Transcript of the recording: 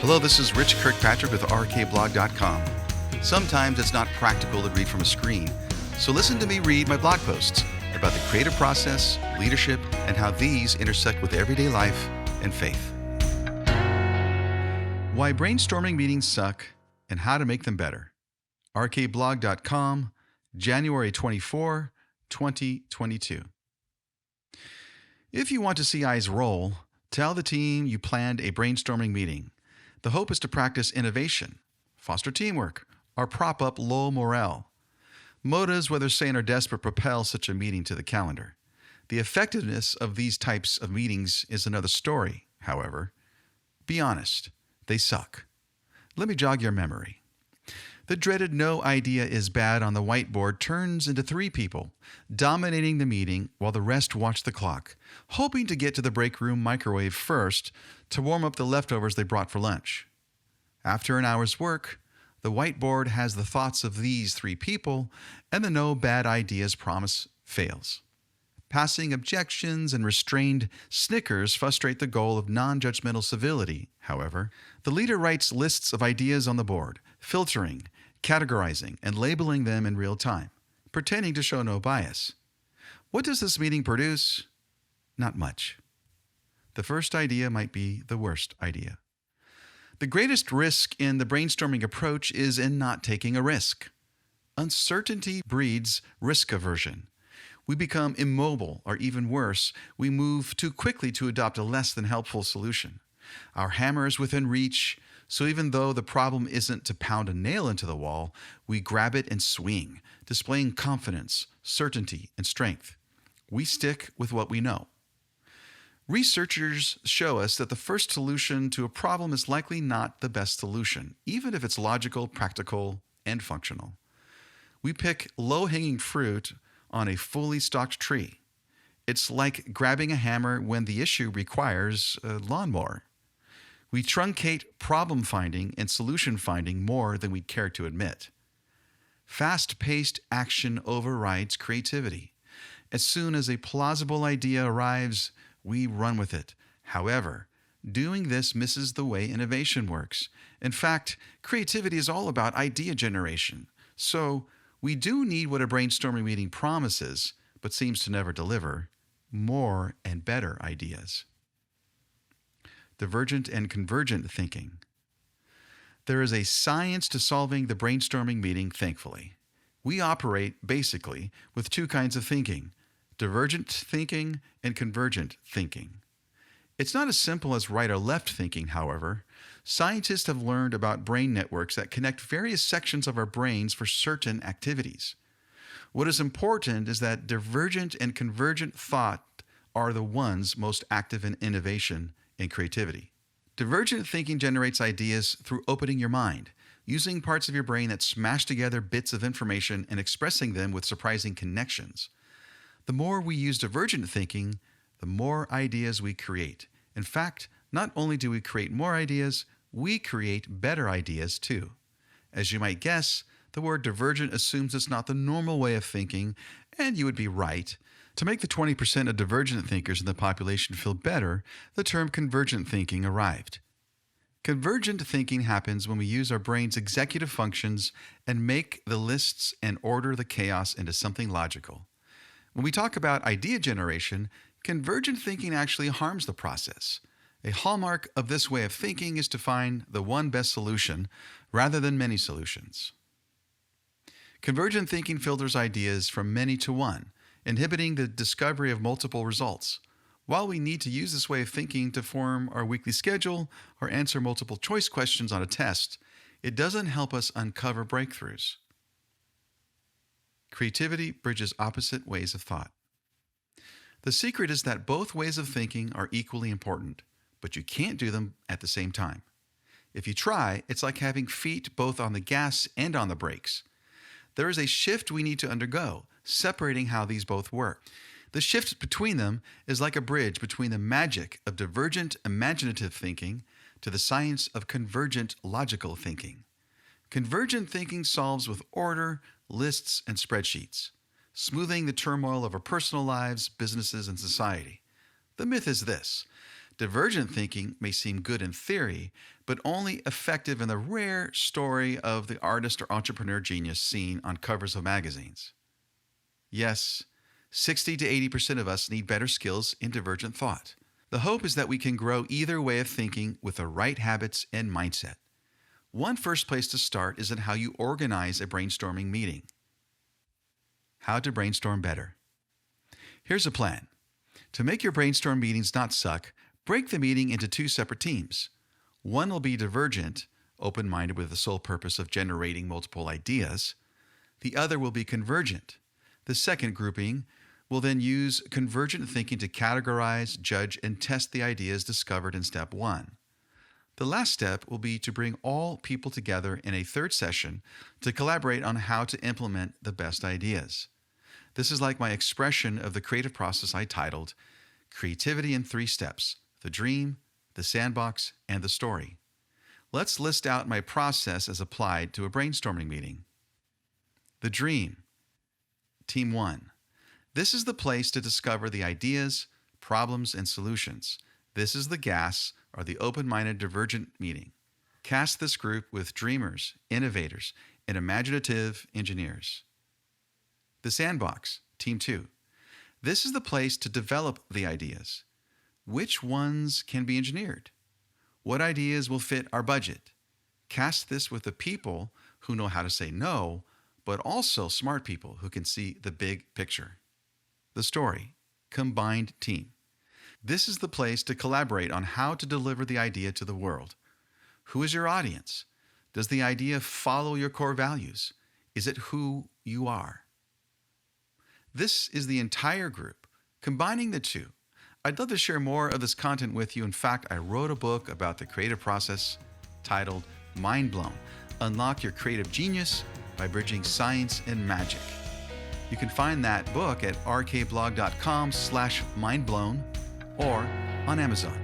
Hello, this is Rich Kirkpatrick with rkblog.com. Sometimes it's not practical to read from a screen, so listen to me read my blog posts about the creative process, leadership, and how these intersect with everyday life and faith. Why brainstorming meetings suck and how to make them better. rkblog.com, January 24, 2022. If you want to see eyes roll, tell the team you planned a brainstorming meeting. The hope is to practice innovation, foster teamwork, or prop up low morale. Motives, whether sane or desperate, propel such a meeting to the calendar. The effectiveness of these types of meetings is another story, however. Be honest, they suck. Let me jog your memory. The dreaded "no idea is bad" on the whiteboard turns into 3 people, dominating the meeting while the rest watch the clock, hoping to get to the break room microwave first to warm up the leftovers they brought for lunch. After an hour's work, the whiteboard has the thoughts of these 3 people, and the "no bad ideas" promise fails. Passing objections and restrained snickers frustrate the goal of non-judgmental civility, however. The leader writes lists of ideas on the board, filtering, categorizing, and labeling them in real time, pretending to show no bias. What does this meeting produce? Not much. The first idea might be the worst idea. The greatest risk in the brainstorming approach is in not taking a risk. Uncertainty breeds risk aversion. We become immobile, or even worse, we move too quickly to adopt a less than helpful solution. Our hammer is within reach, so even though the problem isn't to pound a nail into the wall, we grab it and swing, displaying confidence, certainty, and strength. We stick with what we know. Researchers show us that the first solution to a problem is likely not the best solution, even if it's logical, practical, and functional. We pick low-hanging fruit on a fully stocked tree. It's like grabbing a hammer when the issue requires a lawnmower. We truncate problem finding and solution finding more than we'd care to admit. Fast-paced action overrides creativity. As soon as a plausible idea arrives, we run with it. However, doing this misses the way innovation works. In fact, creativity is all about idea generation. So, we do need what a brainstorming meeting promises, but seems to never deliver: more and better ideas. Divergent and convergent thinking. There is a science to solving the brainstorming meeting, thankfully. We operate, basically, with 2 kinds of thinking: divergent thinking and convergent thinking. It's not as simple as right or left thinking, however. Scientists have learned about brain networks that connect various sections of our brains for certain activities. What is important is that divergent and convergent thought are the ones most active in innovation and creativity. Divergent thinking generates ideas through opening your mind, using parts of your brain that smash together bits of information and expressing them with surprising connections. The more we use divergent thinking, the more ideas we create. In fact, not only do we create more ideas, we create better ideas too. As you might guess, the word divergent assumes it's not the normal way of thinking, and you would be right. To make the 20% of divergent thinkers in the population feel better, the term convergent thinking arrived. Convergent thinking happens when we use our brain's executive functions and make the lists and order the chaos into something logical. When we talk about idea generation, convergent thinking actually harms the process. A hallmark of this way of thinking is to find the one best solution rather than many solutions. Convergent thinking filters ideas from many to one, inhibiting the discovery of multiple results. While we need to use this way of thinking to form our weekly schedule or answer multiple choice questions on a test, it doesn't help us uncover breakthroughs. Creativity bridges opposite ways of thought. The secret is that both ways of thinking are equally important, but you can't do them at the same time. If you try, it's like having feet both on the gas and on the brakes. There is a shift we need to undergo, separating how these both work. The shift between them is like a bridge between the magic of divergent imaginative thinking to the science of convergent logical thinking. Convergent thinking solves with order, lists, and spreadsheets, smoothing the turmoil of our personal lives, businesses, and society. The myth is this: Divergent thinking may seem good in theory, but only effective in the rare story of the artist or entrepreneur genius seen on covers of magazines. Yes, 60 to 80% of us need better skills in divergent thought. The hope is that we can grow either way of thinking with the right habits and mindset. One first place to start is in how you organize a brainstorming meeting. How to brainstorm better. Here's a plan. To make your brainstorm meetings not suck, break the meeting into 2 separate teams. One will be divergent, open-minded with the sole purpose of generating multiple ideas. The other will be convergent. The second grouping will then use convergent thinking to categorize, judge, and test the ideas discovered in step 1. The last step will be to bring all people together in a third session to collaborate on how to implement the best ideas. This is like my expression of the creative process I titled Creativity in 3 Steps: the dream, the sandbox, and the story. Let's list out my process as applied to a brainstorming meeting. The dream. Team 1. This is the place to discover the ideas, problems, and solutions. This is the gas, or the open-minded divergent meeting. Cast this group with dreamers, innovators, and imaginative engineers. The sandbox. Team 2. This is the place to develop the ideas. Which ones can be engineered? What ideas will fit our budget? Cast this with the people who know how to say no, but also smart people who can see the big picture. The story. Combined team. This is the place to collaborate on how to deliver the idea to the world. Who is your audience? Does the idea follow your core values? Is it who you are? This is the entire group. Combining the 2. I'd love to share more of this content with you. In fact, I wrote a book about the creative process titled Mind Blown: Unlock Your Creative Genius by Bridging Science and Magic. You can find that book at rkblog.com/mindblown or on Amazon.